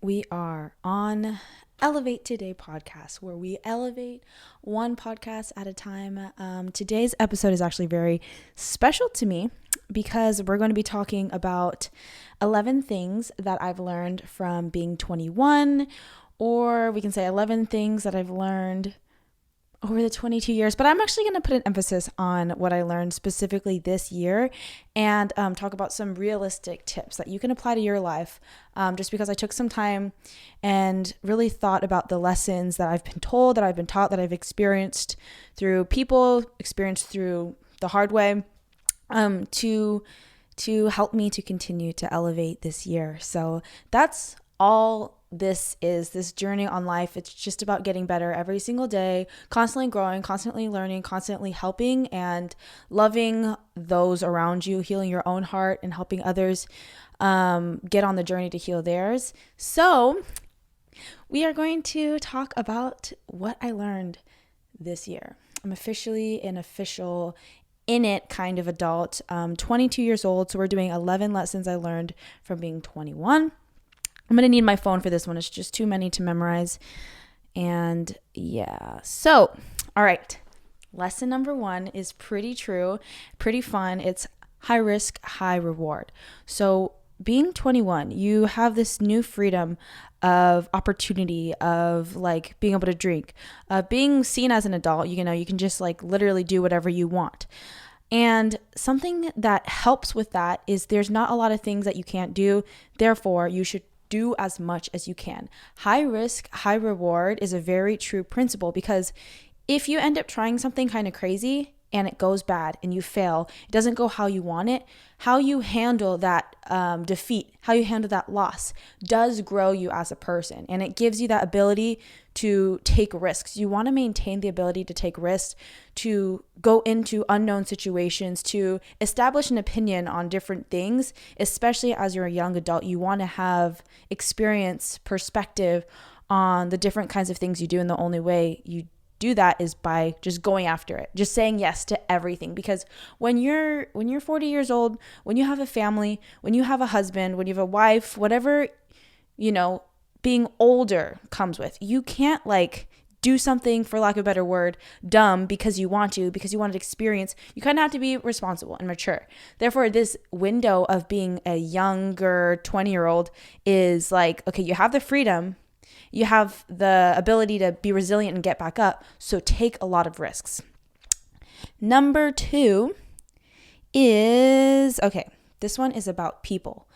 We are on Elevate Today podcast, where we elevate one podcast at a time. Today's episode is actually very special to me because we're going to be talking about 11 things that I've learned from being 21, or we can say 11 things that I've learned over the 22 years, but I'm actually going to put an emphasis on what I learned specifically this year and talk about some realistic tips that you can apply to your life, just because I took some time and really thought about the lessons that I've been told, that I've been taught, that I've experienced through people, experienced through the hard way, to help me to continue to elevate this year. So that's all this journey on life. It's just about getting better every single day, constantly growing, constantly learning, constantly helping and loving those around you, healing your own heart and helping others get on the journey to heal theirs. So we are going to talk about what I learned this year. I'm officially an official in it kind of adult, 22 years old. So we're doing 11 lessons I learned from being 21. I'm going to need my phone for this one. It's just too many to memorize. And yeah. So, all right. Lesson number 1 is pretty true, pretty fun. It's high risk, high reward. So being 21, you have this new freedom of opportunity, of like being able to drink, being seen as an adult. You can just like literally do whatever you want. And something that helps with that is there's not a lot of things that you can't do. Therefore, you should do as much as you can. High risk, high reward is a very true principle, because if you end up trying something kind of crazy and it goes bad and you fail, it doesn't go how you want it, how you handle that defeat, how you handle that loss does grow you as a person, and it gives you that ability to take risks. You want to maintain the ability to take risks, to go into unknown situations, to establish an opinion on different things, especially as you're a young adult. You want to have experience, perspective on the different kinds of things you do, and the only way you do that is by just going after it, just saying yes to everything. Because when you're 40 years old, when you have a family, when you have a husband, when you have a wife, whatever, being older comes with, you can't like do something, for lack of a better word, dumb because you want to experience. You kind of have to be responsible and mature. Therefore, this window of being a younger 20-year-old is like, okay, you have the freedom, you have the ability to be resilient and get back up, so take a lot of risks. Number 2 is, okay, this one is about people.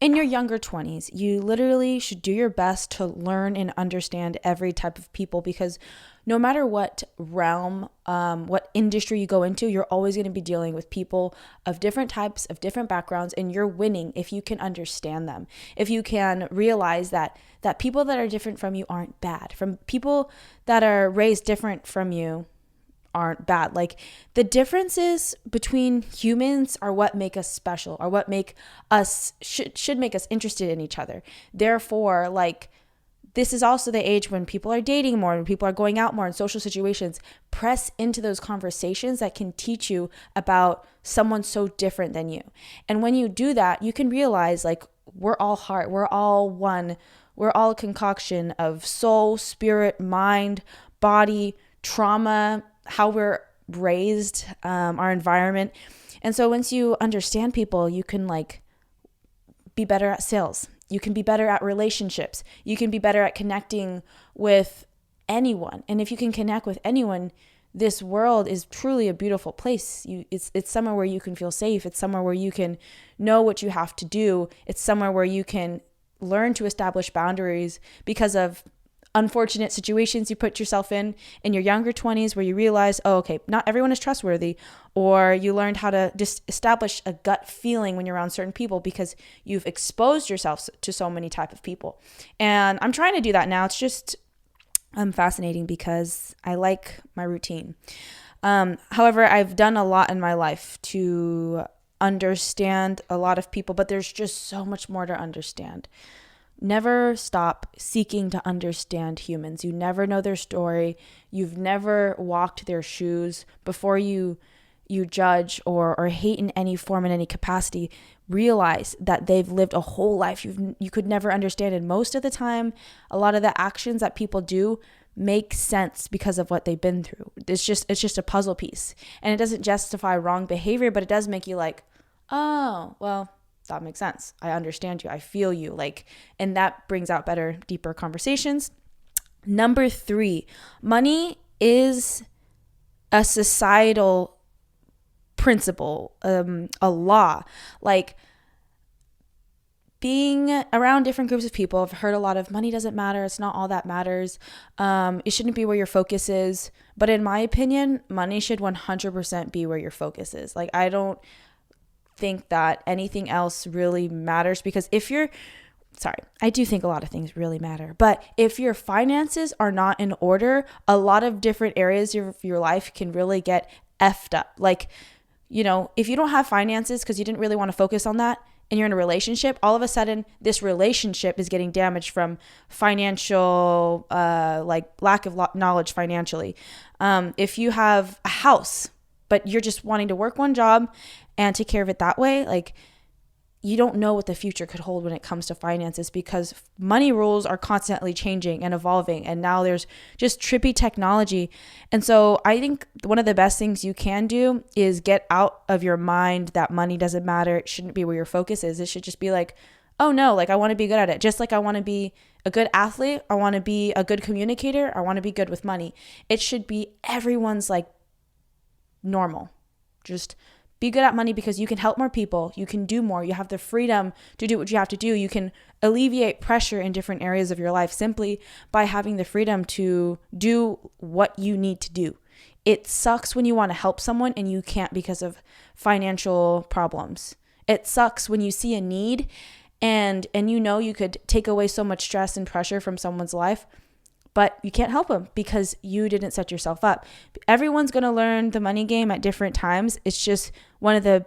In your younger 20s, you literally should do your best to learn and understand every type of people, because no matter what realm, what industry you go into, you're always going to be dealing with people of different types, of different backgrounds, and you're winning if you can understand them. If you can realize that people that are different from you aren't bad, from people that are raised different from you aren't bad. Like, the differences between humans are what make us special, or what make us should make us interested in each other. Therefore, like, this is also the age when people are dating more, when people are going out more in social situations. Press into those conversations that can teach you about someone so different than you. And when you do that, you can realize, like, we're all heart, we're all one, we're all a concoction of soul, spirit, mind, body, trauma, how we're raised, our environment. And so once you understand people, you can like be better at sales. You can be better at relationships. You can be better at connecting with anyone. And if you can connect with anyone, this world is truly a beautiful place. It's somewhere where you can feel safe. It's somewhere where you can know what you have to do. It's somewhere where you can learn to establish boundaries because of unfortunate situations you put yourself in your younger 20s, where you realize, oh, okay, not everyone is trustworthy, or you learned how to just establish a gut feeling when you're around certain people because you've exposed yourself to so many type of people. And I'm trying to do that now. It's just fascinating because I like my routine. However, I've done a lot in my life to understand a lot of people, but there's just so much more to understand. Never stop seeking to understand humans. You never know their story. You've never walked their shoes before you you judge or hate in any form, in any capacity, realize that they've lived a whole life you could never understand. And most of the time, a lot of the actions that people do make sense because of what they've been through. It's just a puzzle piece. And it doesn't justify wrong behavior, but it does make you like, oh, well, that makes sense. I understand you. I feel you. Like, and that brings out better, deeper conversations. Number 3, money is a societal principle, a law. Like, being around different groups of people, I've heard a lot of money doesn't matter. It's not all that matters. It shouldn't be where your focus is. But in my opinion, money should 100% be where your focus is. Like, I don't think that anything else really matters, because I do think a lot of things really matter. But if your finances are not in order, a lot of different areas of your life can really get effed up. Like, if you don't have finances because you didn't really want to focus on that, and you're in a relationship, all of a sudden this relationship is getting damaged from financial, lack of knowledge financially. If you have a house, but you're just wanting to work one job and take care of it that way, like, you don't know what the future could hold when it comes to finances, because money rules are constantly changing and evolving. And now there's just trippy technology. And so I think one of the best things you can do is get out of your mind that money doesn't matter. It shouldn't be where your focus is. It should just be like, oh no, like, I want to be good at it. Just like I want to be a good athlete. I want to be a good communicator. I want to be good with money. It should be everyone's like normal. Just be good at money, because you can help more people. You can do more. You have the freedom to do what you have to do. You can alleviate pressure in different areas of your life simply by having the freedom to do what you need to do. It sucks when you want to help someone and you can't because of financial problems. It sucks when you see a need and you could take away so much stress and pressure from someone's life, but you can't help them because you didn't set yourself up. Everyone's going to learn the money game at different times. It's just one of the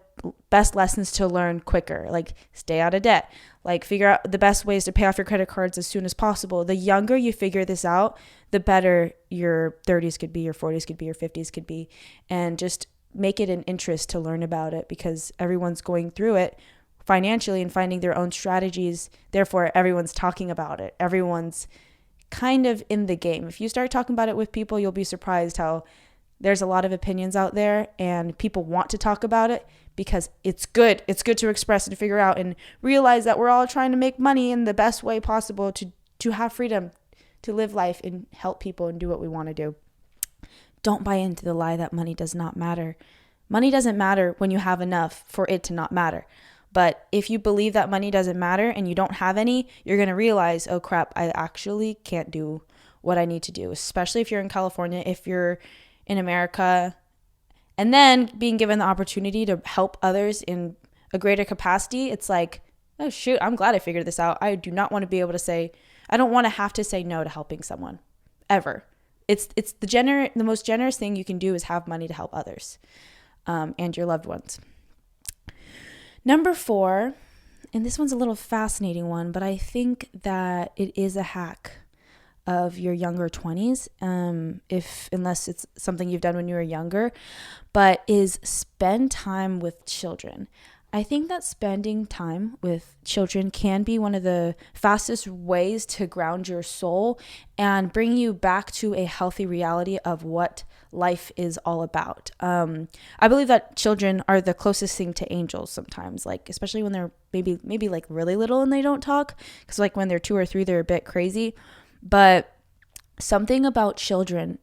best lessons to learn quicker. Like, stay out of debt. Like, figure out the best ways to pay off your credit cards as soon as possible. The younger you figure this out, the better your 30s could be, your 40s could be, your 50s could be. And just make it an interest to learn about it, because everyone's going through it financially and finding their own strategies. Therefore, everyone's talking about it. Everyone's kind of in the game. If you start talking about it with people, you'll be surprised how there's a lot of opinions out there, and people want to talk about it because it's good. It's good to express and figure out and realize that we're all trying to make money in the best way possible to have freedom, to live life and help people and do what we want to do. Don't buy into the lie that money does not matter. Money doesn't matter when you have enough for it to not matter. But if you believe that money doesn't matter and you don't have any, you're going to realize, oh crap, I actually can't do what I need to do, especially if you're in California, if you're in America, and then being given the opportunity to help others in a greater capacity. It's like, oh shoot, I'm glad I figured this out. I do not want to be able to say, I don't want to have to say no to helping someone ever. It's the most generous thing you can do is have money to help others and your loved ones. Number 4, and this one's a little fascinating one, but I think that it is a hack of your younger 20s, unless it's something you've done when you were younger, but is spend time with children. I think that spending time with children can be one of the fastest ways to ground your soul and bring you back to a healthy reality of what life is all about. I believe that children are the closest thing to angels sometimes, like especially when they're maybe like really little and they don't talk, because like when they're 2 or 3, they're a bit crazy. But something about children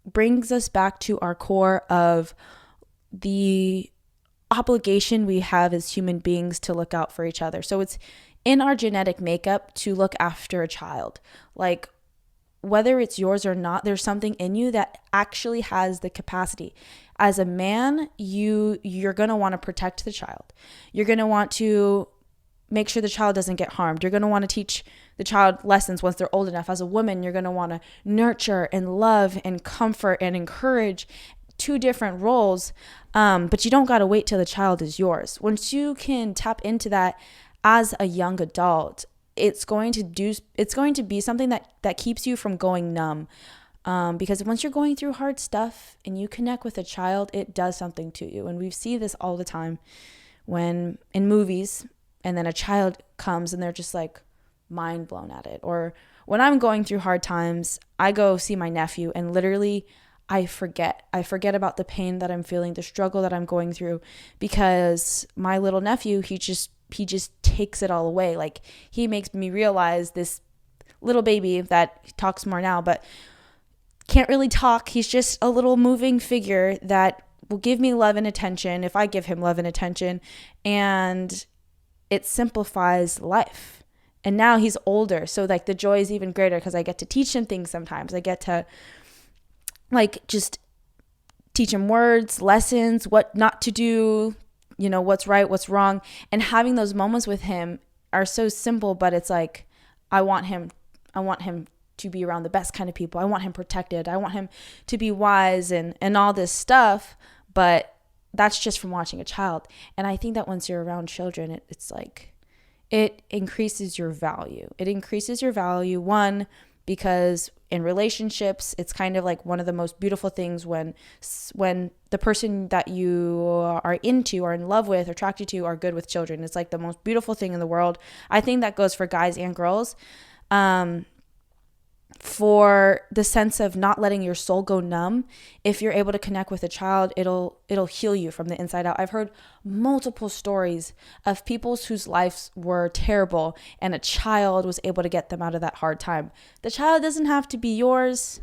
brings us back to our core of the obligation we have as human beings to look out for each other. So it's in our genetic makeup to look after a child. Like, whether it's yours or not, there's something in you that actually has the capacity. As a man, you're going to want to protect the child. You're going to want to make sure the child doesn't get harmed. You're going to want to teach the child lessons once they're old enough. As a woman, you're going to want to nurture and love and comfort and encourage. 2 different roles, but you don't got to wait till the child is yours. Once you can tap into that as a young adult, it's going to be something that keeps you from going numb. Because once you're going through hard stuff and you connect with a child, it does something to you. And we see this all the time when in movies, and then a child comes and they're just like mind blown at it. Or when I'm going through hard times, I go see my nephew and literally I forget about the pain that I'm feeling, the struggle that I'm going through, because my little nephew, he just takes it all away. Like, he makes me realize, this little baby that talks more now, but can't really talk. He's just a little moving figure that will give me love and attention if I give him love and attention. And it simplifies life. And now he's older, so like the joy is even greater because I get to teach him things sometimes. I get to like just teach him words, lessons, what not to do, what's right, what's wrong. And having those moments with him are so simple, but it's like, I want him to be around the best kind of people. I want him protected. I want him to be wise and all this stuff. But that's just from watching a child. And I think that once you're around children, it's like, it increases your value. It increases your value, one, because in relationships, it's kind of like one of the most beautiful things when the person that you are into or in love with or attracted to are good with children. It's like the most beautiful thing in the world. I think that goes for guys and girls. For the sense of not letting your soul go numb. If you're able to connect with a child, it'll heal you from the inside out. I've heard multiple stories of people whose lives were terrible and a child was able to get them out of that hard time. The child doesn't have to be yours.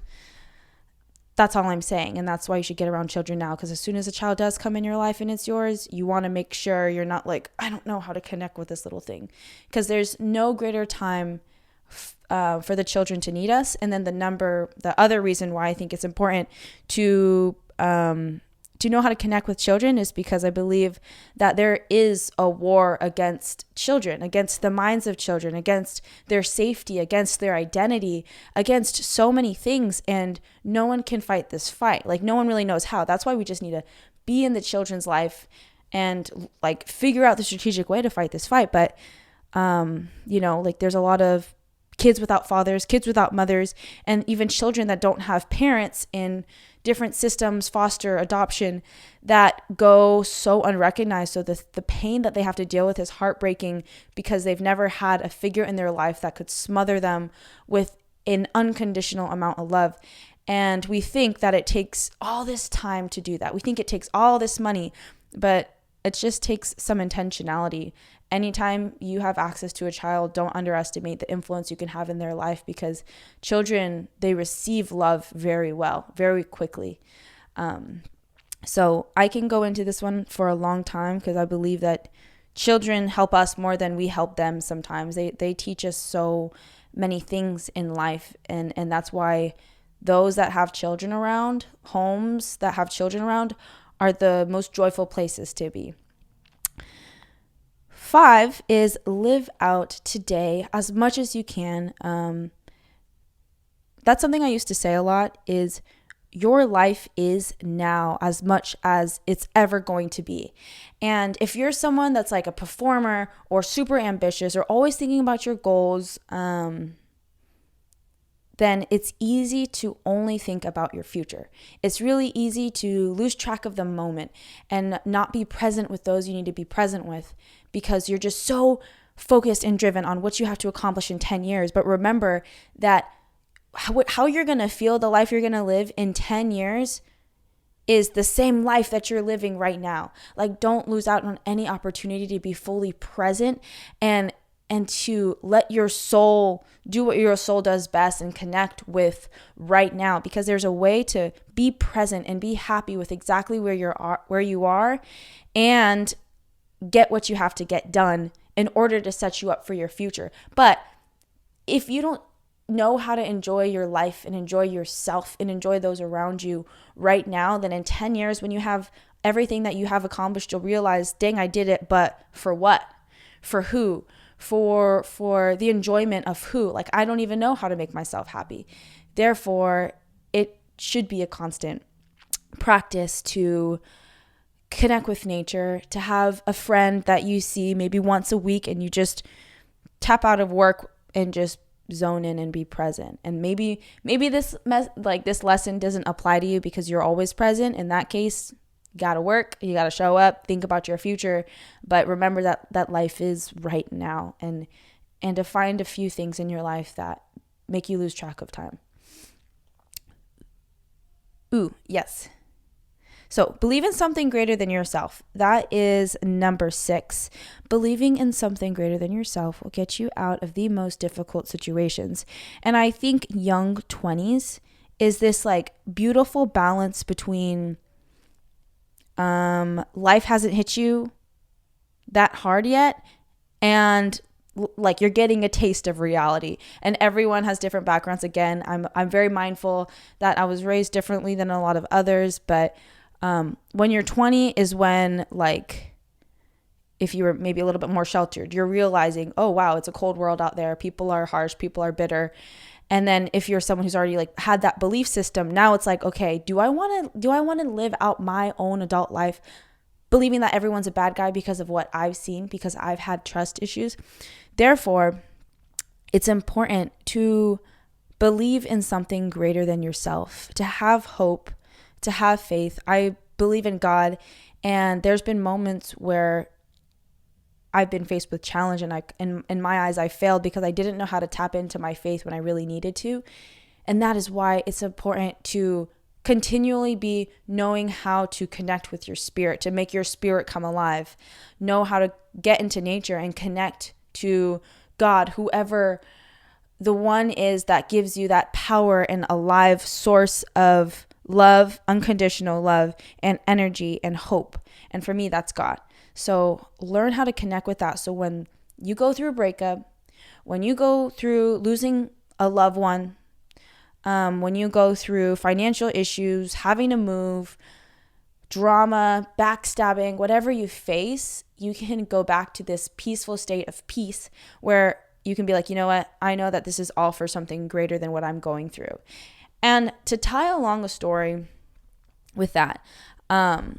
That's all I'm saying. And that's why you should get around children now, because as soon as a child does come in your life and it's yours, you want to make sure you're not like, I don't know how to connect with this little thing, because there's no greater time for the children to need us. And then the other reason why I think it's important to know how to connect with children is because I believe that there is a war against children, against the minds of children, against their safety, against their identity, against so many things. And no one can fight this fight. Like, no one really knows how. That's why we just need to be in the children's life and like figure out the strategic way to fight this fight. But, like, there's a lot of kids without fathers, kids without mothers, and even children that don't have parents in different systems, foster, adoption, that go so unrecognized. So the pain that they have to deal with is heartbreaking because they've never had a figure in their life that could smother them with an unconditional amount of love. And we think that it takes all this time to do that. We think it takes all this money, but it just takes some intentionality. Anytime you have access to a child, don't underestimate the influence you can have in their life, because children, they receive love very well, very quickly. So I can go into this one for a long time because I believe that children help us more than we help them sometimes. They teach us so many things in life. And that's why those that have children around, homes that have children around, are the most joyful places to be. 5 is live out today as much as you can. That's something I used to say a lot, is your life is now as much as it's ever going to be. And if you're someone that's like a performer or super ambitious or always thinking about your goals, then it's easy to only think about your future. It's really easy to lose track of the moment and not be present with those you need to be present with, because you're just so focused and driven on what you have to accomplish in 10 years. But remember that how you're going to feel, the life you're going to live in 10 years is the same life that you're living right now. Like, don't lose out on any opportunity to be fully present and to let your soul do what your soul does best and connect with right now, because there's a way to be present and be happy with exactly where you are and get what you have to get done in order to set you up for your future. But if you don't know how to enjoy your life and enjoy yourself and enjoy those around you right now, then in 10 years, when you have everything that you have accomplished, you'll realize, dang, I did it, but for what? For who? For the enjoyment of who? Like, I don't even know how to make myself happy. Therefore, it should be a constant practice to connect with nature, to have a friend that you see maybe once a week and you just tap out of work and just zone in and be present. And maybe this this lesson doesn't apply to you because you're always present. In that case, you got to work, you got to show up, think about your future, but remember that life is right now, and to find a few things in your life that make you lose track of time. Ooh, yes. So believe in something greater than yourself. That is number 6. Believing in something greater than yourself will get you out of the most difficult situations. And I think young 20s is this like beautiful balance between life hasn't hit you that hard yet, and like you're getting a taste of reality. And everyone has different backgrounds. Again, I'm very mindful that I was raised differently than a lot of others, but when you're 20 is when, like, if you were maybe a little bit more sheltered, you're realizing, oh wow, it's a cold world out there, people are harsh, people are bitter. And then if you're someone who's already like had that belief system, now it's like, okay, do I want to live out my own adult life believing that everyone's a bad guy because of what I've seen, because I've had trust issues? Therefore, it's important to believe in something greater than yourself, to have hope, to have faith. I believe in God, and there's been moments where I've been faced with challenge, and in my eyes, I failed because I didn't know how to tap into my faith when I really needed to. And that is why it's important to continually be knowing how to connect with your spirit, to make your spirit come alive, know how to get into nature and connect to God, whoever the one is that gives you that power and alive source of love, unconditional love, and energy and hope. And for me, that's God. So learn how to connect with that. So when you go through a breakup, when you go through losing a loved one, when you go through financial issues, having to move, drama, backstabbing, whatever you face, you can go back to this peaceful state of peace where you can be like, you know what? I know that this is all for something greater than what I'm going through. And to tie along a story with that, I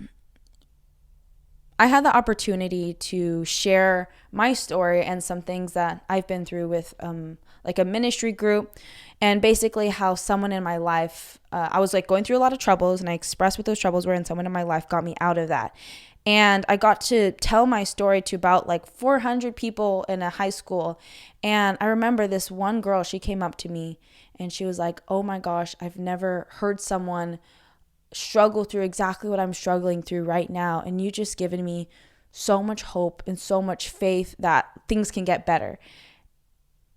had the opportunity to share my story and some things that I've been through with like a ministry group, and basically how someone in my life, I was like going through a lot of troubles, and I expressed what those troubles were, and someone in my life got me out of that. And I got to tell my story to about like 400 people in a high school. And I remember this one girl, she came up to me and she was like, oh my gosh, I've never heard someone struggle through exactly what I'm struggling through right now. And you just given me so much hope and so much faith that things can get better.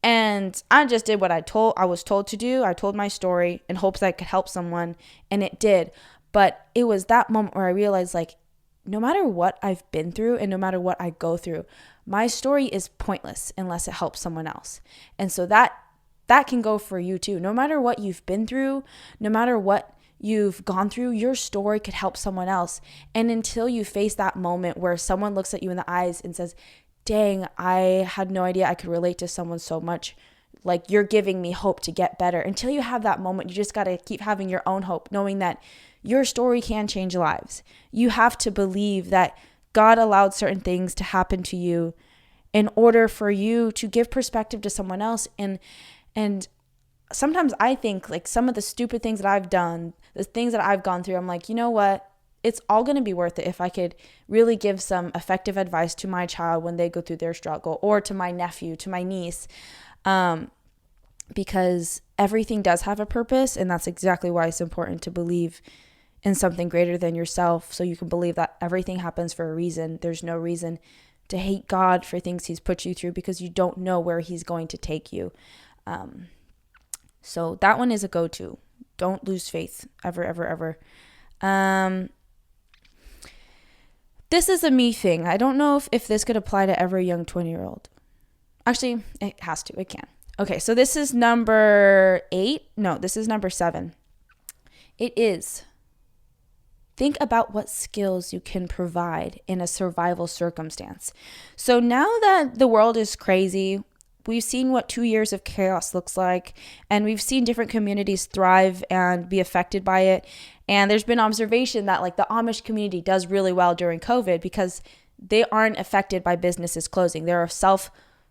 And I just did what I was told to do. I told my story in hopes that I could help someone, and it did. But it was that moment where I realized, like, no matter what I've been through and no matter what I go through, my story is pointless unless it helps someone else. And so that can go for you too. No matter what you've been through, no matter what you've gone through, your story could help someone else. And until you face that moment where someone looks at you in the eyes and says, dang, I had no idea I could relate to someone so much. Like, you're giving me hope to get better. Until you have that moment, you just got to keep having your own hope, knowing that your story can change lives. You have to believe that God allowed certain things to happen to you in order for you to give perspective to someone else. And sometimes I think, like, some of the stupid things that I've done, the things that I've gone through, I'm like, you know what? It's all going to be worth it if I could really give some effective advice to my child when they go through their struggle, or to my nephew, to my niece, because everything does have a purpose. And that's exactly why it's important to believe in something greater than yourself, so you can believe that everything happens for a reason. There's no reason to hate God for things he's put you through, because you don't know where he's going to take you. So that one is a go-to. Don't lose faith, ever, ever, ever. This is a me thing. I don't know if this could apply to every young 20-year-old. Actually, it has to. It can. Okay, so this is number 8. No, this is number 7. It is: think about what skills you can provide in a survival circumstance. So now that the world is crazy, we've seen what 2 years of chaos looks like, and we've seen different communities thrive and be affected by it. And there's been observation that, like, the Amish community does really well during COVID because they aren't affected by businesses closing. They're a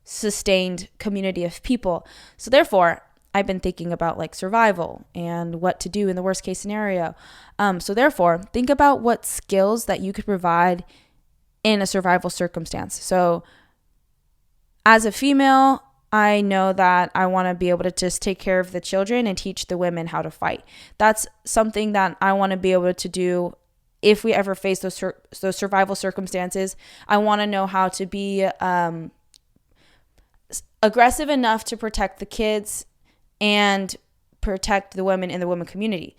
sustained community of people. So therefore, I've been thinking about like survival and what to do in the worst case scenario. So therefore, think about what skills that you could provide in a survival circumstance. So as a female, I know that I want to be able to just take care of the children and teach the women how to fight. That's something that I want to be able to do if we ever face those survival circumstances. I want to know how to be aggressive enough to protect the kids and protect the women in the women community.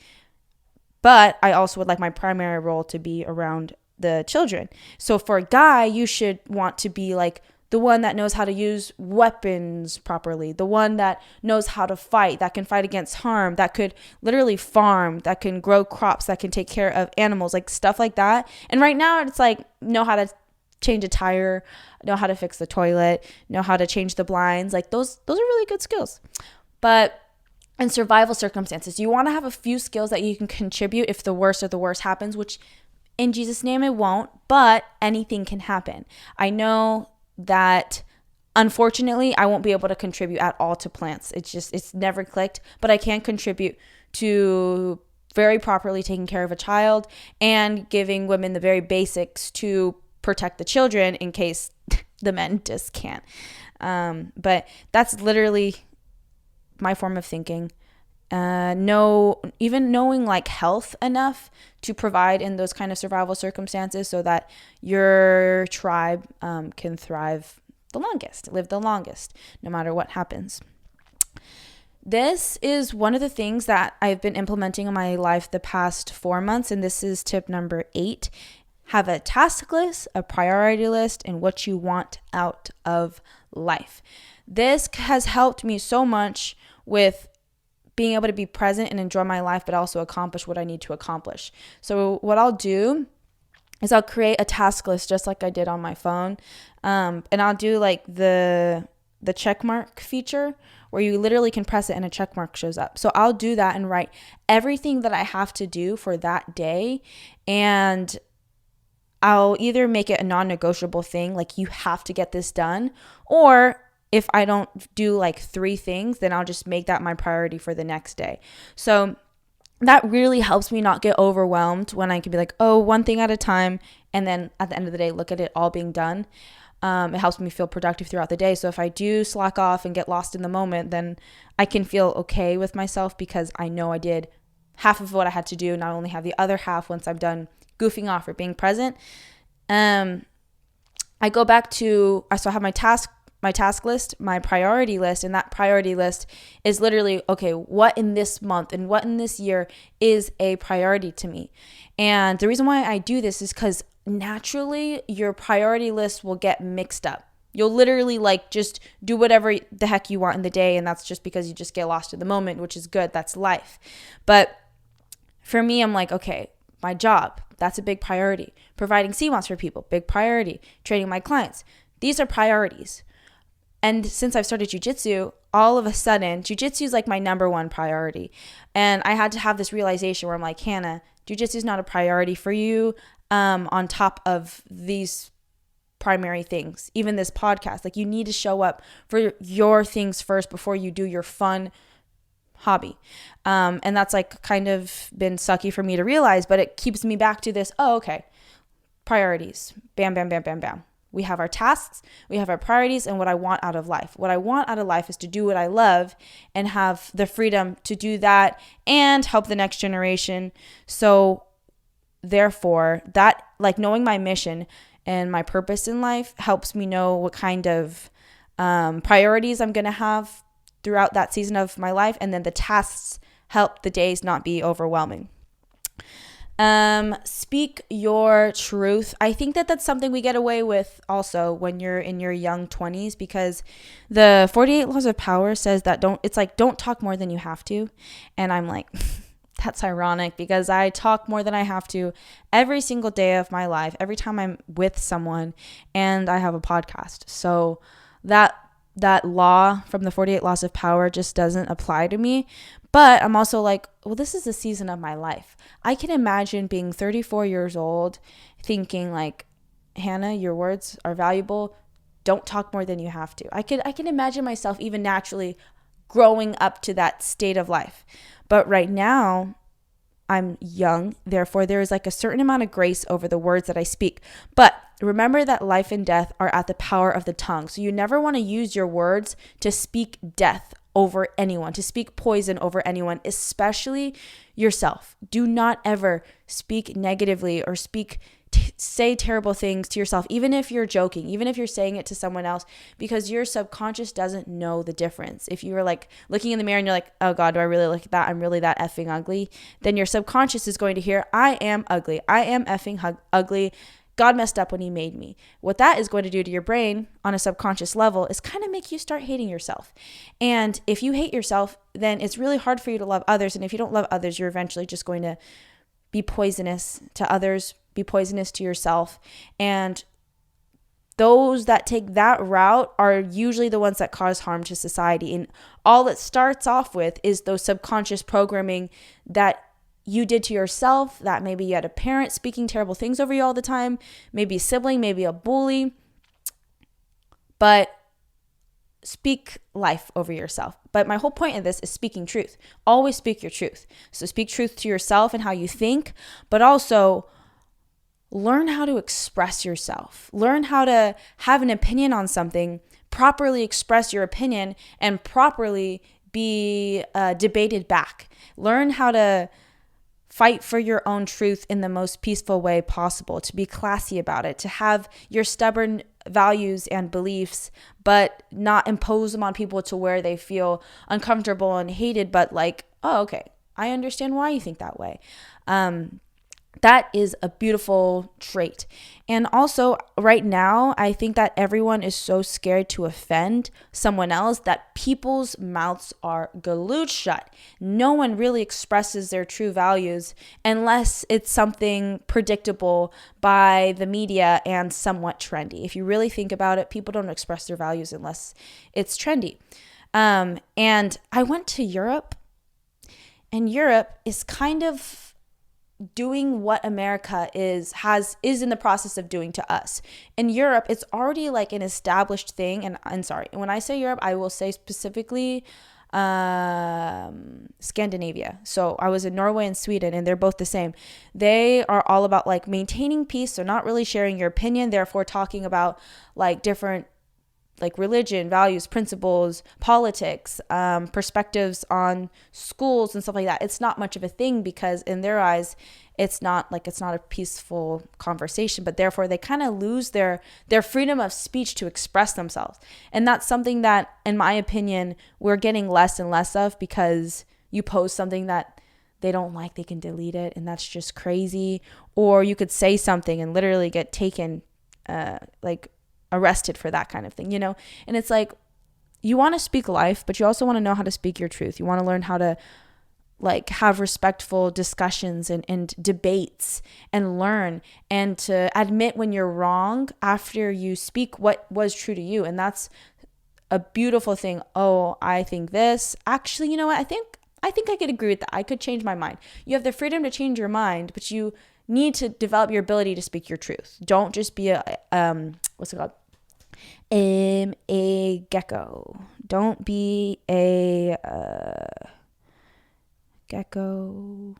But I also would like my primary role to be around the children. So for a guy, you should want to be like the one that knows how to use weapons properly, the one that knows how to fight, that can fight against harm, that could literally farm, that can grow crops, that can take care of animals, like stuff like that. And right now it's like know how to change a tire, know how to fix the toilet, know how to change the blinds. Like those are really good skills. But in survival circumstances, you want to have a few skills that you can contribute if the worst of the worst happens, which in Jesus' name it won't, but anything can happen. I know that unfortunately I won't be able to contribute at all to plants. It's never clicked, but I can contribute to very properly taking care of a child and giving women the very basics to protect the children in case the men just can't. But that's literally my form of thinking. Even knowing like health enough to provide in those kind of survival circumstances so that your tribe can thrive the longest, live the longest, no matter what happens. This is one of the things that I've been implementing in my life the past 4 months, and this is tip number 8. Have a task list, a priority list, and what you want out of life. This has helped me so much with being able to be present and enjoy my life, but also accomplish what I need to accomplish. So what I'll do is I'll create a task list just like I did on my phone. And I'll do like the check mark feature where you literally can press it and a check mark shows up. So I'll do that and write everything that I have to do for that day. And I'll either make it a non-negotiable thing, like you have to get this done, or if I don't do like 3 things, then I'll just make that my priority for the next day. So that really helps me not get overwhelmed when I can be like, oh, one thing at a time. And then at the end of the day, look at it all being done. It helps me feel productive throughout the day. So if I do slack off and get lost in the moment, then I can feel okay with myself because I know I did half of what I had to do and I only have the other half once I'm done goofing off or being present. I go back to, I still have my task list, my priority list, and that priority list is literally, okay, what in this month and what in this year is a priority to me? And the reason why I do this is because naturally your priority list will get mixed up. You'll literally like just do whatever the heck you want in the day, and that's just because you just get lost in the moment, which is good. That's life. But for me, I'm like, okay, my job, that's a big priority. Providing CMOS for people, big priority. Training my clients, these are priorities. And since I've started jiu-jitsu, all of a sudden, jiu-jitsu is like my number one priority. And I had to have this realization where I'm like, Hannah, jiu-jitsu is not a priority for you on top of these primary things, even this podcast. Like you need to show up for your things first before you do your fun hobby. And that's like kind of been sucky for me to realize, but it keeps me back to this, oh, okay, priorities, bam, bam, bam, bam, bam. We have our tasks, we have our priorities, and what I want out of life. What I want out of life is to do what I love and have the freedom to do that and help the next generation. So therefore, that like knowing my mission and my purpose in life helps me know what kind of priorities I'm going to have throughout that season of my life. And then the tasks help the days not be overwhelming. Speak your truth. I think that that's something we get away with also when you're in your young 20s, because the 48 laws of power says that don't talk more than you have to. And I'm like, that's ironic because I talk more than I have to every single day of my life, every time I'm with someone, and I have a podcast. So that law from the 48 laws of power just doesn't apply to me. But I'm also like, well, this is the season of my life. I can imagine being 34 years old thinking like, Hannah, your words are valuable. don't talk more than you have to. I can imagine myself even naturally growing up to that state of life. But right now, I'm young, therefore there is like a certain amount of grace over the words that I speak. But remember that life and death are at the power of the tongue. So you never want to use your words to speak death over anyone, to speak poison over anyone, especially yourself. Do not ever speak negatively or say terrible things to yourself, even if you're joking, even if you're saying it to someone else, because your subconscious doesn't know the difference. If you were like looking in the mirror and you're like, oh God, do I really look like that? I'm really that effing ugly. Then your subconscious is going to hear, I am ugly. I am effing ugly. God messed up when he made me. What that is going to do to your brain on a subconscious level is kind of make you start hating yourself. And if you hate yourself, then it's really hard for you to love others. And if you don't love others, you're eventually just going to be poisonous to others, be poisonous to yourself. And those that take that route are usually the ones that cause harm to society. And all it starts off with is those subconscious programming that you did to yourself, that maybe you had a parent speaking terrible things over you all the time, maybe a sibling, maybe a bully. But speak life over yourself. But my whole point of this is speaking truth. Always speak your truth. So speak truth to yourself and how you think, but also learn how to express yourself. Learn how to have an opinion on something, properly express your opinion, and properly be debated back. Learn how to fight for your own truth in the most peaceful way possible, to be classy about it, to have your stubborn values and beliefs, but not impose them on people to where they feel uncomfortable and hated, but like, oh, okay, I understand why you think that way. That is a beautiful trait. And also right now, I think that everyone is so scared to offend someone else that people's mouths are glued shut. No one really expresses their true values unless it's something predictable by the media and somewhat trendy. If you really think about it, people don't express their values unless it's trendy. And I went to Europe, and Europe is kind of doing what America is in the process of doing to us. In Europe, it's already like an established thing. And sorry, when I say Europe, I will say specifically Scandinavia. So I was in Norway and Sweden, and they're both the same. They are all about like maintaining peace. So not really sharing your opinion, therefore talking about like different like religion, values, principles, politics, perspectives on schools and stuff like that. It's not much of a thing because in their eyes, it's not a peaceful conversation, but therefore they kind of lose their freedom of speech to express themselves. And that's something that, in my opinion, we're getting less and less of, because you post something that they don't like, they can delete it, and that's just crazy. Or you could say something and literally get taken, arrested for that kind of thing, And it's like, you want to speak life, but you also want to know how to speak your truth. You want to learn how to like have respectful discussions and debates, and learn and to admit when you're wrong after you speak what was true to you. And that's a beautiful thing. Oh, I think this. Actually, you know what? I think I could agree with that. I could change my mind. You have the freedom to change your mind, but you need to develop your ability to speak your truth. Don't just be what's it called? A gecko. Don't be a gecko.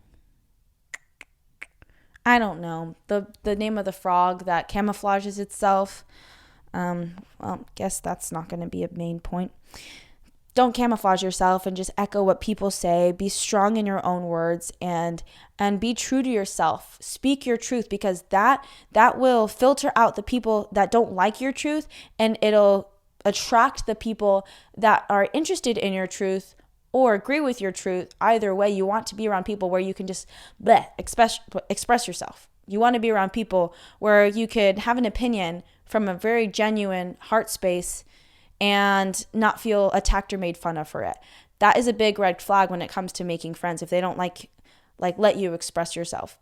I don't know. The name of the frog that camouflages itself. Guess that's not going to be a main point. Don't camouflage yourself and just echo what people say. Be strong in your own words and be true to yourself. Speak your truth, because that will filter out the people that don't like your truth, and it'll attract the people that are interested in your truth or agree with your truth. Either way, you want to be around people where you can just express yourself. You want to be around people where you could have an opinion from a very genuine heart space and not feel attacked or made fun of for it. That is a big red flag when it comes to making friends, if they don't like let you express yourself.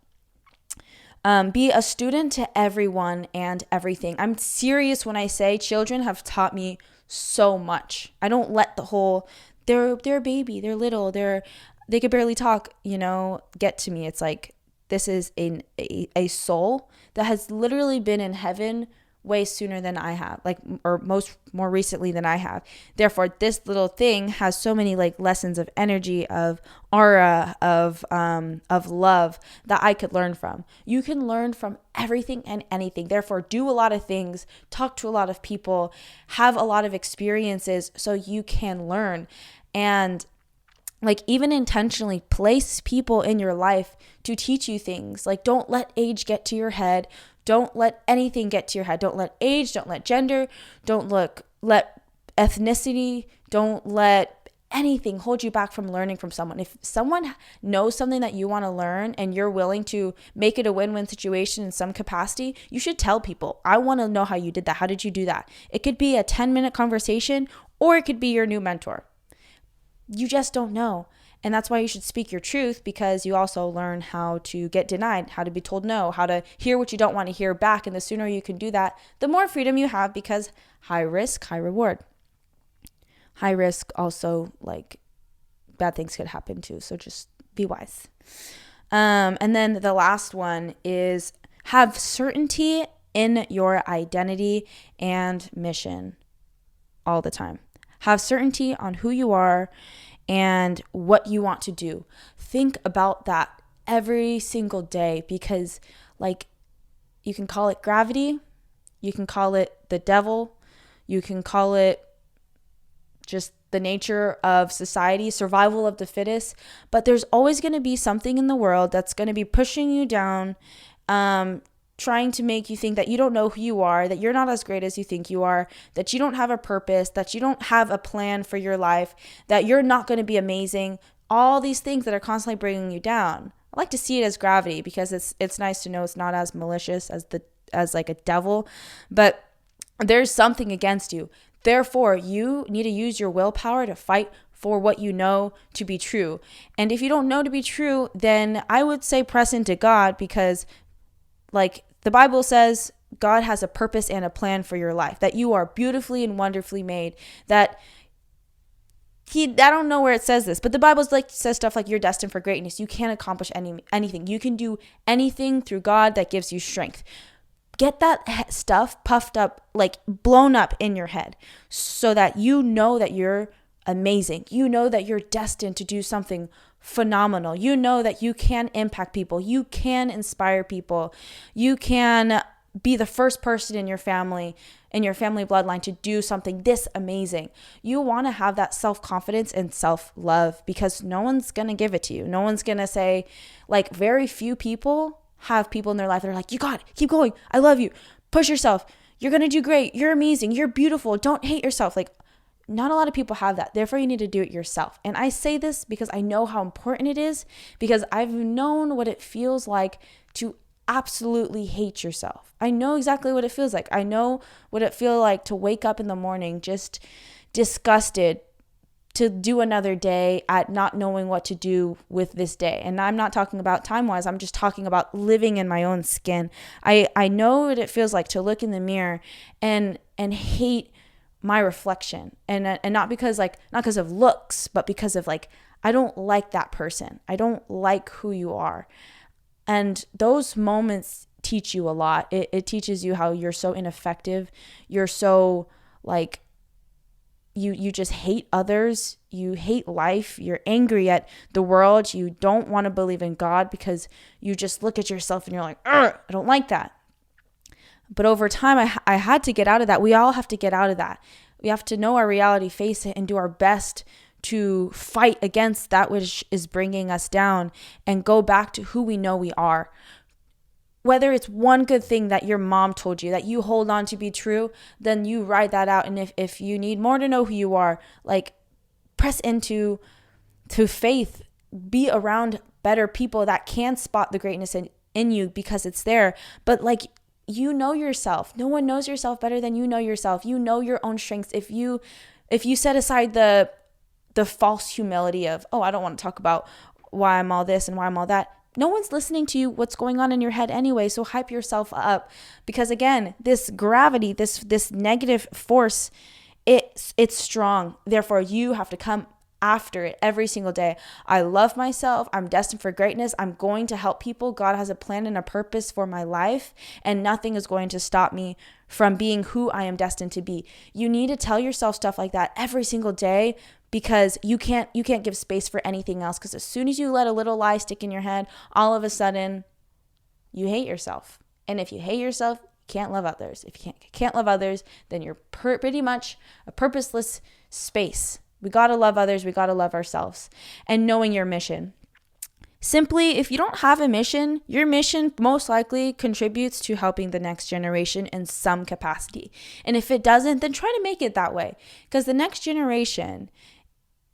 Be a student to everyone and everything. I'm serious when I say children have taught me so much. I don't let the whole they're a baby, they're little, they could barely talk, get to me. It's like, this is a soul that has literally been in heaven way sooner than I have, or more recently than I have. Therefore, this little thing has so many like lessons of energy, of aura, of love that I could learn from. You can learn from everything and anything. Therefore, do a lot of things, talk to a lot of people, have a lot of experiences so you can learn. And like even intentionally place people in your life to teach you things. Like don't let age get to your head. Don't let anything get to your head. Don't let age, don't let gender, don't let ethnicity, don't let anything hold you back from learning from someone. If someone knows something that you want to learn and you're willing to make it a win-win situation in some capacity, you should tell people, I want to know how you did that. How did you do that? It could be a 10-minute conversation, or it could be your new mentor. You just don't know. And that's why you should speak your truth, because you also learn how to get denied, how to be told no, how to hear what you don't want to hear back. And the sooner you can do that, the more freedom you have, because high risk, high reward. High risk also, like, bad things could happen too. So just be wise. And then the last one is have certainty in your identity and mission all the time. Have certainty on who you are and what you want to do. Think about that every single day, because like you can call it gravity, you can call it the devil, you can call it just the nature of society, survival of the fittest, but there's always going to be something in the world that's going to be pushing you down, trying to make you think that you don't know who you are, that you're not as great as you think you are, that you don't have a purpose, that you don't have a plan for your life, that you're not going to be amazing. All these things that are constantly bringing you down. I like to see it as gravity, because it's nice to know it's not as malicious as like a devil, but there's something against you. Therefore, you need to use your willpower to fight for what you know to be true. And if you don't know to be true, then I would say press into God, because like the Bible says, God has a purpose and a plan for your life, that you are beautifully and wonderfully made, that I don't know where it says this, but the Bible says stuff like you're destined for greatness. You can't accomplish anything. You can do anything through God that gives you strength. Get that stuff puffed up, like blown up in your head, so that you know that you're amazing. You know that you're destined to do something phenomenal. You know that you can impact people. You can inspire people. You can be the first person in your family bloodline to do something this amazing. You want to have that self-confidence and self-love, because no one's going to give it to you. No one's going to say, like, very few people have people in their life that are like, you got it, keep going, I love you, push yourself, you're going to do great, you're amazing, you're beautiful, don't hate yourself. Like, not a lot of people have that. Therefore, you need to do it yourself. And I say this because I know how important it is, because I've known what it feels like to absolutely hate yourself. I know exactly what it feels like. I know what it feels like to wake up in the morning just disgusted to do another day at not knowing what to do with this day. And I'm not talking about time-wise. I'm just talking about living in my own skin. I know what it feels like to look in the mirror and hate my reflection, and not because of looks, but because of like, I don't like that person. I don't like who you are. And those moments teach you a lot. It teaches you how you're so ineffective. You're so like, you just hate others. You hate life. You're angry at the world. You don't want to believe in God, because you just look at yourself and you're like, I don't like that. But over time, I had to get out of that. We all have to get out of that. We have to know our reality, face it, and do our best to fight against that which is bringing us down and go back to who we know we are. Whether it's one good thing that your mom told you that you hold on to be true, then you write that out. And if you need more to know who you are, like, press into faith. Be around better people that can spot the greatness in you, because it's there. But like, you know yourself. No one knows yourself better than you know yourself. You know your own strengths. If you set aside the false humility of, I don't want to talk about why I'm all this and why I'm all that. No one's listening to you, what's going on in your head anyway. So hype yourself up, because again, this gravity, this negative force, it's strong. Therefore, you have to come after it every single day. I love myself. I'm destined for greatness. I'm going to help people. God has a plan and a purpose for my life, and nothing is going to stop me from being who I am destined to be. You need to tell yourself stuff like that every single day, because you can't give space for anything else. Because as soon as you let a little lie stick in your head, all of a sudden you hate yourself. And if you hate yourself, you can't love others. If you can't love others, then you're pretty much a purposeless space. We got to love others. We got to love ourselves. And knowing your mission. Simply, if you don't have a mission, your mission most likely contributes to helping the next generation in some capacity. And if it doesn't, then try to make it that way. Because the next generation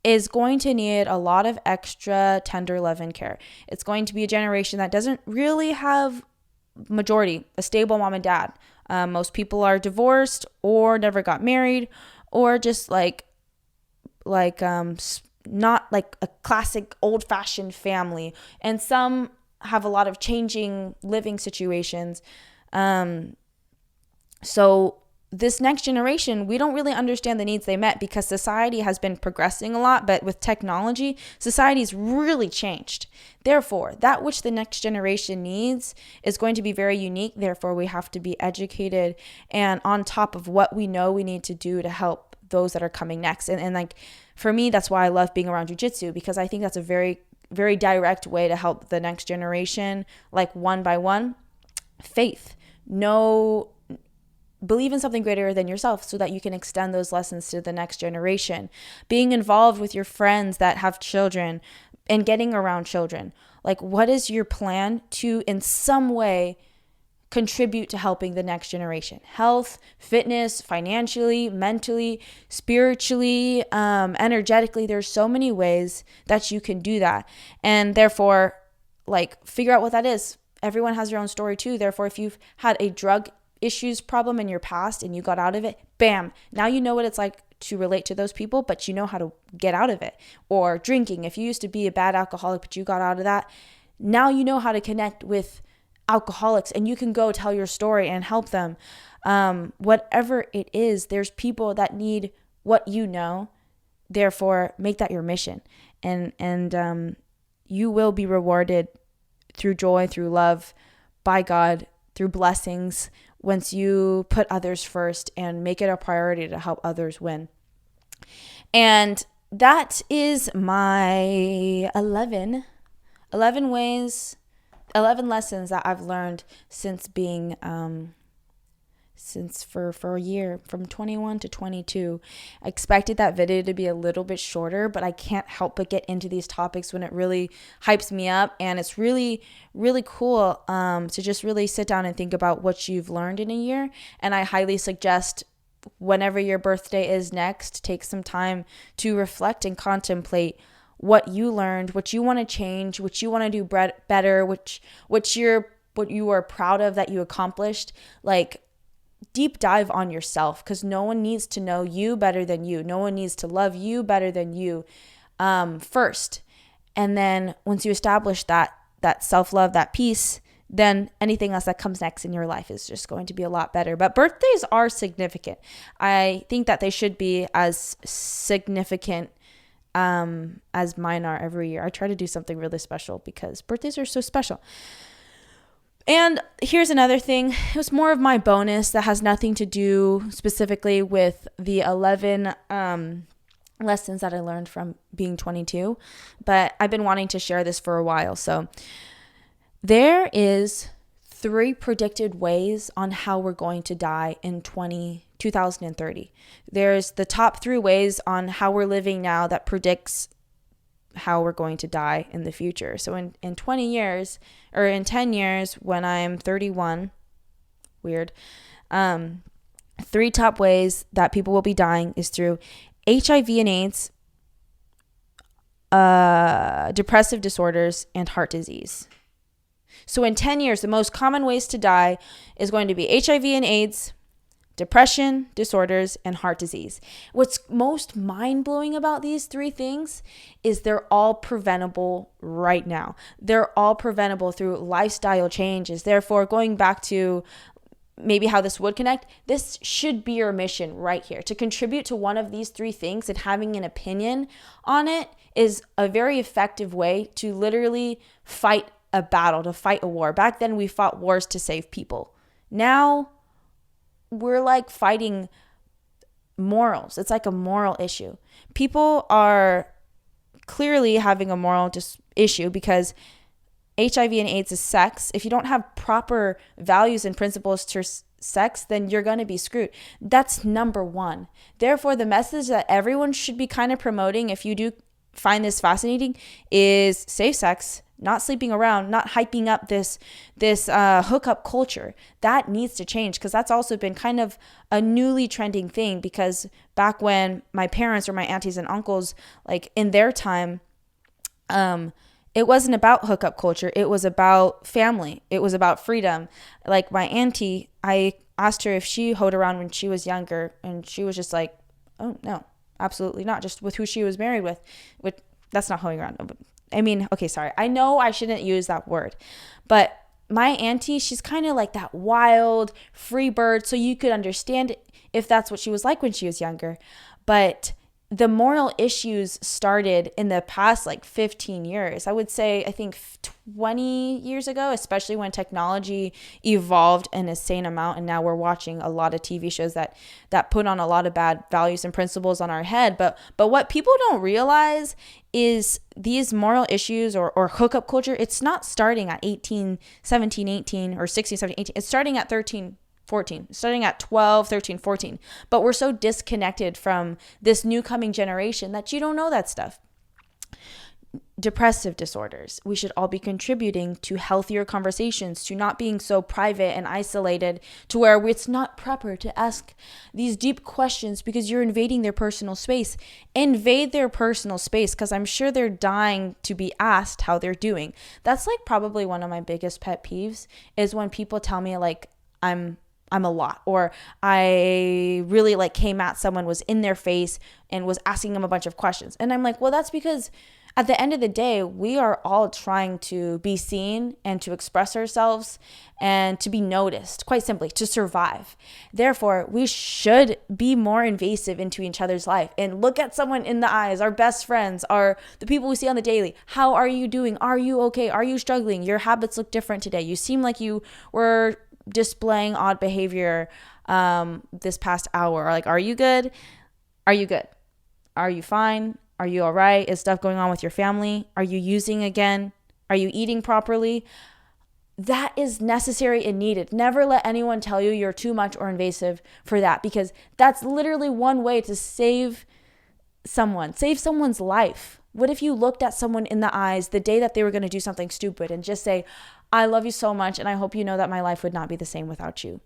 is going to need a lot of extra tender love and care. It's going to be a generation that doesn't really have a stable mom and dad. Most people are divorced or never got married, or just not like a classic old-fashioned family. And some have a lot of changing living situations. So this next generation, we don't really understand the needs they met, because society has been progressing a lot, but with technology, society's really changed. Therefore, that which the next generation needs is going to be very unique. Therefore, we have to be educated and on top of what we know we need to do to help those that are coming next. And like, for me, that's why I love being around jiu-jitsu, because I think that's a very, very direct way to help the next generation, like one by one. Faith. Believe in something greater than yourself so that you can extend those lessons to the next generation. Being involved with your friends that have children and getting around children. Like, what is your plan to, in some way, contribute to helping the next generation? Health, fitness, financially, mentally, spiritually, energetically. There's so many ways that you can do that. And therefore, figure out what that is. Everyone has their own story too. Therefore, if you've had a drug issues problem in your past and you got out of it, bam, now you know what it's like to relate to those people, but you know how to get out of it. Or drinking, if you used to be a bad alcoholic but you got out of that, now you know how to connect with alcoholics and you can go tell your story and help them. Whatever it is, there's people that need what you know. Therefore, make that your mission, and you will be rewarded through joy, through love, by God, through blessings, once you put others first and make it a priority to help others win. And that is my 11 lessons that I've learned since being, for a year, from 21 to 22. I expected that video to be a little bit shorter, but I can't help but get into these topics when it really hypes me up. And it's really, really cool to just really sit down and think about what you've learned in a year. And I highly suggest, whenever your birthday is next, take some time to reflect and contemplate what you learned, what you want to change, what you want to do better, what you are proud of that you accomplished. Deep dive on yourself, because no one needs to know you better than you. No one needs to love you better than you first. And then once you establish that self-love, that peace, then anything else that comes next in your life is just going to be a lot better. But birthdays are significant. I think that they should be as significant as mine are every year. I try to do something really special because birthdays are so special. And here's another thing. It was more of my bonus that has nothing to do specifically with the 11 lessons that I learned from being 22. But I've been wanting to share this for a while. So there is 3 predicted ways on how we're going to die in 2030. There's the top 3 ways on how we're living now that predicts how we're going to die in the future. So in 20 years, or in 10 years, when I'm 31, 3 top ways that people will be dying is through HIV and AIDS, depressive disorders, and heart disease. So in 10 years, the most common ways to die is going to be HIV and AIDS, depression, disorders, and heart disease. What's most mind-blowing about these 3 things is they're all preventable right now. They're all preventable through lifestyle changes. Therefore, going back to maybe how this would connect, this should be your mission right here. To contribute to one of these three things and having an opinion on it is a very effective way to literally fight a battle, to fight a war. Back then, we fought wars to save people. Now, we're like fighting morals. It's like a moral issue. People are clearly having a moral issue because HIV and AIDS is sex. If you don't have proper values and principles to sex, then you're going to be screwed. That's number one. Therefore, the message that everyone should be kind of promoting, if you do find this fascinating, is safe sex, not sleeping around, not hyping up this hookup culture. That needs to change, because that's also been kind of a newly trending thing. Because back when my parents or my aunties and uncles, like in their time, it wasn't about hookup culture. It was about family. It was about freedom. Like my auntie, I asked her if she hoed around when she was younger, and she was just like, oh no, absolutely not. Just with who she was married with. That's not hoeing around. I mean, okay, sorry. I know I shouldn't use that word, but my auntie, she's kind of like that wild, free bird. So you could understand if that's what she was like when she was younger. But the moral issues started in the past like 15 years. I would say, I think 20 years ago, especially when technology evolved an insane amount. And now we're watching a lot of TV shows that put on a lot of bad values and principles on our head. But what people don't realize is these moral issues or hookup culture, it's not starting at 18, 17, 18 or 16, 17, 18. It's starting at 13, 14, starting at 12, 13, 14. But we're so disconnected from this new coming generation that you don't know that stuff. Depressive disorders. We should all be contributing to healthier conversations, to not being so private and isolated, to where it's not proper to ask these deep questions because you're invading their personal space. Invade their personal space, because I'm sure they're dying to be asked how they're doing. That's like probably one of my biggest pet peeves, is when people tell me like I'm a lot, or I really like came at someone, was in their face and was asking them a bunch of questions. And I'm like, well, that's because at the end of the day, we are all trying to be seen and to express ourselves and to be noticed, quite simply, to survive. Therefore, we should be more invasive into each other's life and look at someone in the eyes, our best friends, the people we see on the daily. How are you doing? Are you okay? Are you struggling? Your habits look different today. You seem like you were displaying odd behavior this past hour. Or like, are you good? Are you good? Are you fine? Are you all right? Is stuff going on with your family? Are you using again? Are you eating properly? That is necessary and needed. Never let anyone tell you you're too much or invasive for that, because that's literally one way to save someone's life. What if you looked at someone in the eyes the day that they were going to do something stupid and just say, I love you so much, and I hope you know that my life would not be the same without you.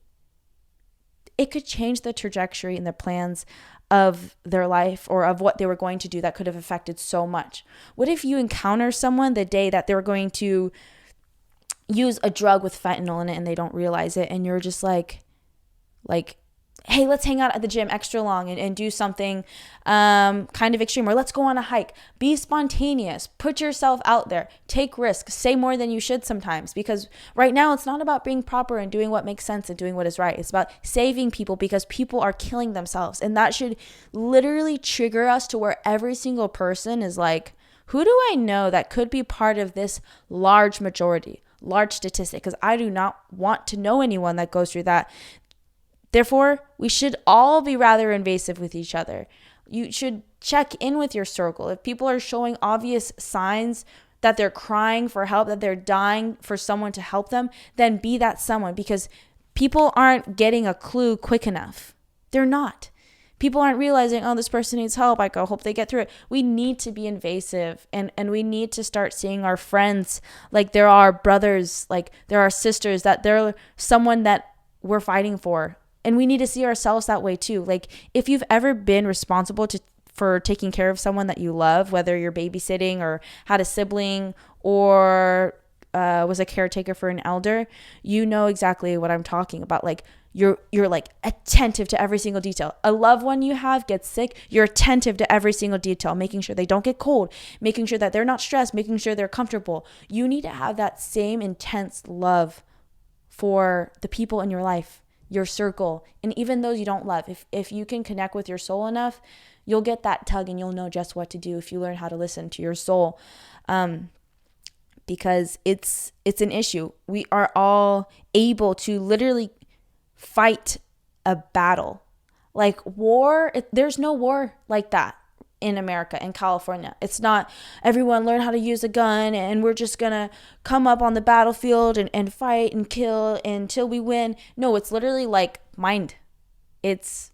It could change the trajectory and the plans of their life or of what they were going to do that could have affected so much. What if you encounter someone the day that they were going to use a drug with fentanyl in it and they don't realize it, and you're just like, hey, let's hang out at the gym extra long and do something kind of extreme, or let's go on a hike. Be spontaneous. Put yourself out there. Take risks. Say more than you should sometimes, because right now it's not about being proper and doing what makes sense and doing what is right. It's about saving people, because people are killing themselves. And that should literally trigger us to where every single person is like, who do I know that could be part of this large majority, large statistic? Because I do not want to know anyone that goes through that. Therefore, we should all be rather invasive with each other. You should check in with your circle. If people are showing obvious signs that they're crying for help, that they're dying for someone to help them, then be that someone, because people aren't getting a clue quick enough. They're not. People aren't realizing, oh, this person needs help. I hope they get through it. We need to be invasive, and we need to start seeing our friends like they're our brothers, like they're our sisters, that they're someone that we're fighting for. And we need to see ourselves that way too. Like, if you've ever been responsible for taking care of someone that you love, whether you're babysitting or had a sibling or was a caretaker for an elder, you know exactly what I'm talking about. Like, you're like attentive to every single detail. A loved one you have gets sick, you're attentive to every single detail, making sure they don't get cold, making sure that they're not stressed, making sure they're comfortable. You need to have that same intense love for the people in your life. your circle, and even those you don't love. If you can connect with your soul enough, you'll get that tug and you'll know just what to do if you learn how to listen to your soul. Because it's an issue. We are all able to literally fight a battle. Like war, there's no war like that in America, in California. It's not everyone learn how to use a gun and we're just gonna come up on the battlefield and fight and kill until we win. No, it's literally like mind. It's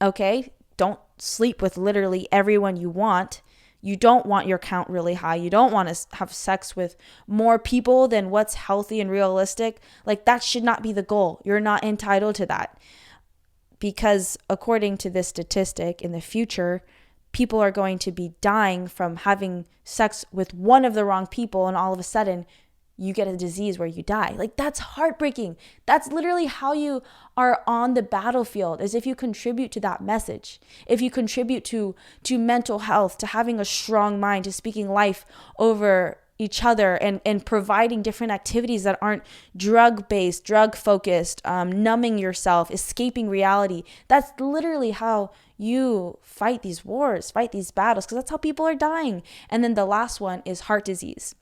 okay, don't sleep with literally everyone you want. You don't want your count really high. You don't want to have sex with more people than what's healthy and realistic. Like, that should not be the goal. You're not entitled to that. Because according to this statistic, in the future, people are going to be dying from having sex with one of the wrong people, and all of a sudden you get a disease where you die. Like, that's heartbreaking. That's literally how you are on the battlefield, as if you contribute to that message. If you contribute to mental health, to having a strong mind, to speaking life over each other, and providing different activities that aren't drug-based, drug-focused, numbing yourself, escaping reality. That's literally how you fight these wars, fight these battles, because that's how people are dying. And then the last one is heart disease.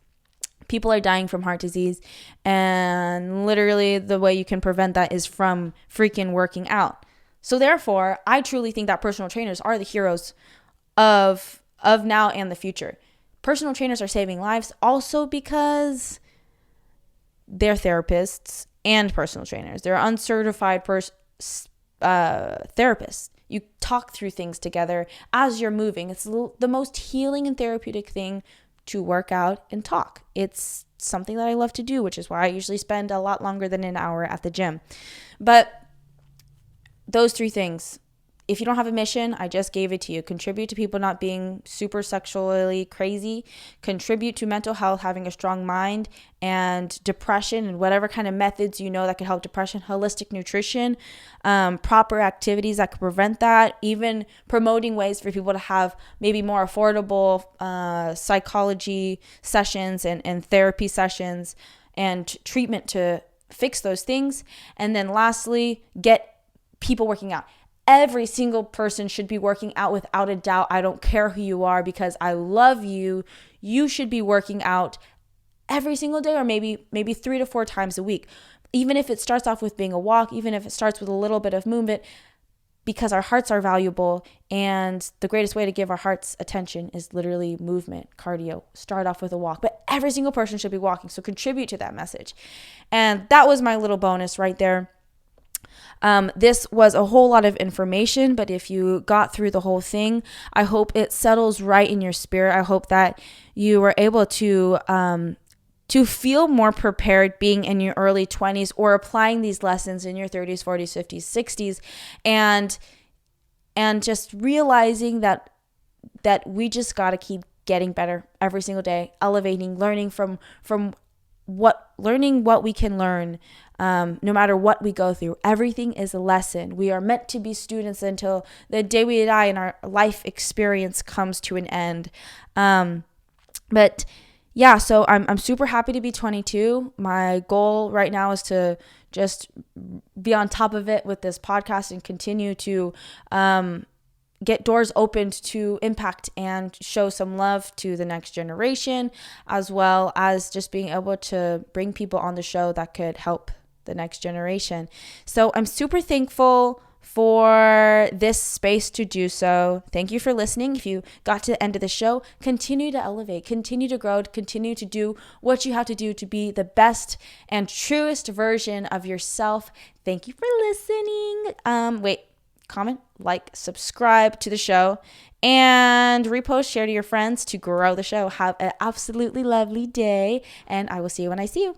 People are dying from heart disease, and literally the way you can prevent that is from freaking working out. So therefore, I truly think that personal trainers are the heroes of now and the future. Personal trainers are saving lives also because they're therapists and personal trainers. They're uncertified therapists. You talk through things together as you're moving. It's the most healing and therapeutic thing to work out and talk. It's something that I love to do, which is why I usually spend a lot longer than an hour at the gym. But those three things, if you don't have a mission, I just gave it to you. Contribute to people not being super sexually crazy. Contribute to mental health, having a strong mind, and depression, and whatever kind of methods you know that could help depression. Holistic nutrition, proper activities that could prevent that. Even promoting ways for people to have maybe more affordable psychology sessions and therapy sessions and treatment to fix those things. And then lastly, get people working out. Every single person should be working out without a doubt. I don't care who you are, because I love you. You should be working out every single day, or maybe 3 to 4 times a week. Even if it starts off with being a walk, even if it starts with a little bit of movement, because our hearts are valuable, and the greatest way to give our hearts attention is literally movement, cardio. Start off with a walk, but every single person should be walking. So contribute to that message. And that was my little bonus right there. This was a whole lot of information, but if you got through the whole thing, I hope it settles right in your spirit. I hope that you were able to feel more prepared being in your early 20s, or applying these lessons in your 30s, 40s, 50s, 60s, and just realizing that we just got to keep getting better every single day, elevating, learning from what we can learn. No matter what we go through, everything is a lesson. We are meant to be students until the day we die and our life experience comes to an end. But yeah, so I'm super happy to be 22. My goal right now is to just be on top of it with this podcast and continue to get doors opened to impact and show some love to the next generation, as well as just being able to bring people on the show that could help the next generation. So I'm super thankful for this space to do so. Thank you for listening. If you got to the end of the show, continue to elevate, continue to grow, continue to do what you have to do to be the best and truest version of yourself. Thank you for listening. Comment, like, subscribe to the show, and repost, share to your friends to grow the show. Have an absolutely lovely day, and I will see you when I see you.